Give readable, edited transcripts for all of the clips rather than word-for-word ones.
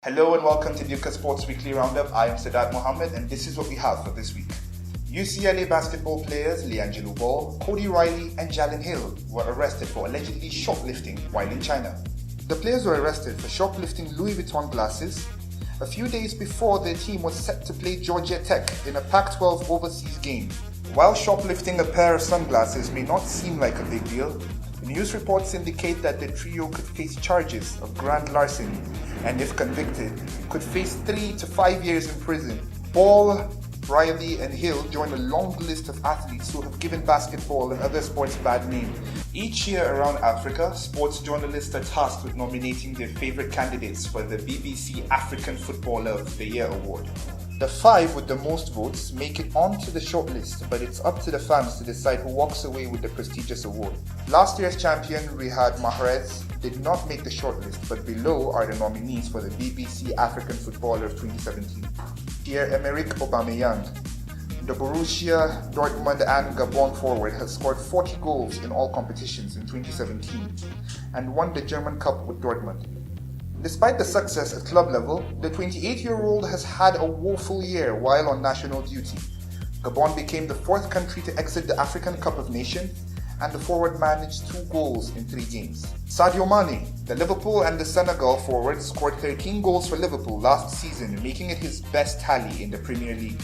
Hello and welcome to Ducor Sports Weekly Roundup. I am Sadat Mohammed and this is what we have for this week. UCLA basketball players Leangelo Ball, Cody Riley and Jalen Hill were arrested for allegedly shoplifting while in China. The players were arrested for shoplifting Louis Vuitton glasses a few days before their team was set to play Georgia Tech in a Pac-12 overseas game. While shoplifting a pair of sunglasses may not seem like a big deal, news reports indicate that the trio could face charges of grand larceny and, if convicted, could face 3 to 5 years in prison. Ball, Riley and Hill join a long list of athletes who have given basketball and other sports bad name. Each year around Africa, sports journalists are tasked with nominating their favorite candidates for the BBC African Footballer of the Year award. The 5 with the most votes make it onto the shortlist, but it's up to the fans to decide who walks away with the prestigious award. Last year's champion Riyad Mahrez did not make the shortlist, but below are the nominees for the BBC African Footballer of 2017. Pierre-Emerick Aubameyang, the Borussia Dortmund and Gabon forward, has scored 40 goals in all competitions in 2017 and won the German Cup with Dortmund. Despite the success at club level, the 28-year-old has had a woeful year while on national duty. Gabon became the 4th country to exit the African Cup of Nations, and the forward managed 2 goals in 3 games. Sadio Mane, the Liverpool and the Senegal forward, scored 13 goals for Liverpool last season, making it his best tally in the Premier League.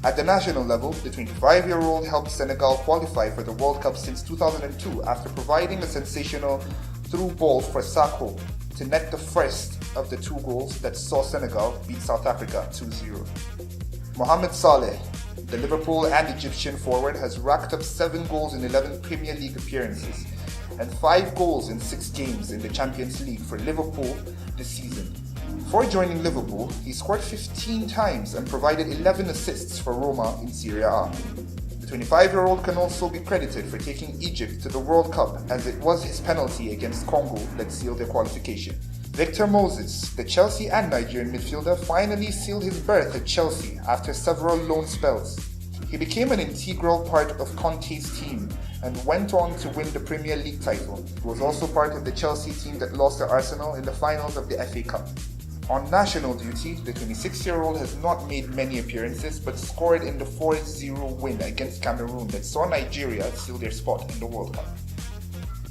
At the national level, the 25-year-old helped Senegal qualify for the World Cup since 2002 after providing a sensational through ball for Sakho to net the first of the 2 goals that saw Senegal beat South Africa 2-0. Mohamed Salah, the Liverpool and Egyptian forward, has racked up 7 goals in 11 Premier League appearances and 5 goals in 6 games in the Champions League for Liverpool this season. Before joining Liverpool, he scored 15 times and provided 11 assists for Roma in Serie A. The 25-year-old can also be credited for taking Egypt to the World Cup, as it was his penalty against Congo that sealed their qualification. Victor Moses, the Chelsea and Nigerian midfielder, finally sealed his berth at Chelsea after several loan spells. He became an integral part of Conte's team and went on to win the Premier League title. He was also part of the Chelsea team that lost to Arsenal in the finals of the FA Cup. On national duty, the 26-year-old has not made many appearances but scored in the 4-0 win against Cameroon that saw Nigeria seal their spot in the World Cup.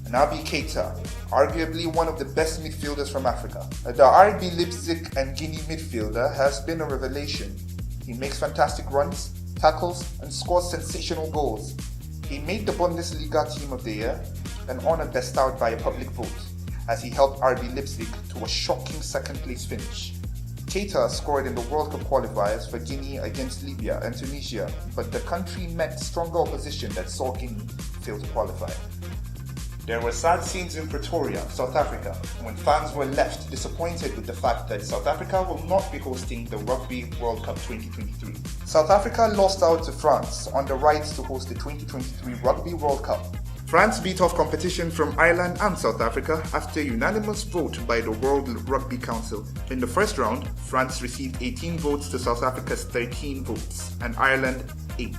Nobby Keita, arguably one of the best midfielders from Africa. The RB Leipzig and Guinea midfielder has been a revelation. He makes fantastic runs, tackles and scores sensational goals. He made the Bundesliga Team of the Year, an honor bestowed by a public vote, as he helped RB Leipzig to a shocking second-place finish. Keita scored in the World Cup qualifiers for Guinea against Libya and Tunisia, but the country met stronger opposition that saw Guinea fail to qualify. There were sad scenes in Pretoria, South Africa, when fans were left disappointed with the fact that South Africa will not be hosting the Rugby World Cup 2023. South Africa lost out to France on the rights to host the 2023 Rugby World Cup. France beat off competition from Ireland and South Africa after a unanimous vote by the World Rugby Council. In the first round, France received 18 votes to South Africa's 13 votes, and Ireland 8.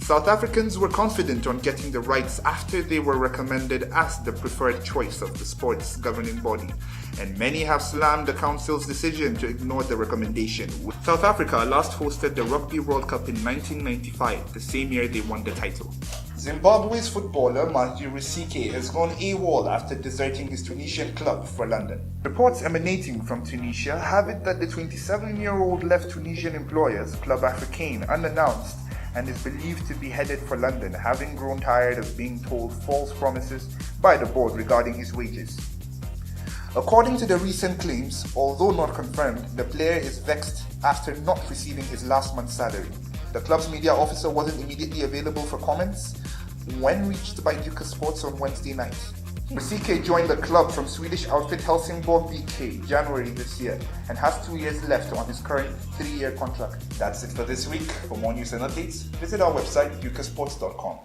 South Africans were confident on getting the rights after they were recommended as the preferred choice of the sport's governing body, and many have slammed the council's decision to ignore the recommendation. South Africa last hosted the Rugby World Cup in 1995, the same year they won the title. Zimbabwe's footballer Matthew Rusike has gone AWOL after deserting his Tunisian club for London. Reports emanating from Tunisia have it that the 27-year-old left Tunisian employers Club Africain unannounced and is believed to be headed for London, having grown tired of being told false promises by the board regarding his wages. According to the recent claims, although not confirmed, the player is vexed after not receiving his last month's salary. The club's media officer wasn't immediately available for comments when reached by Ducor Sports on Wednesday night. Rusike joined the club from Swedish outfit Helsingborg BK January this year and has 2 years left on his current 3-year contract. That's it for this week. For more news and updates, visit our website ducorsports.com.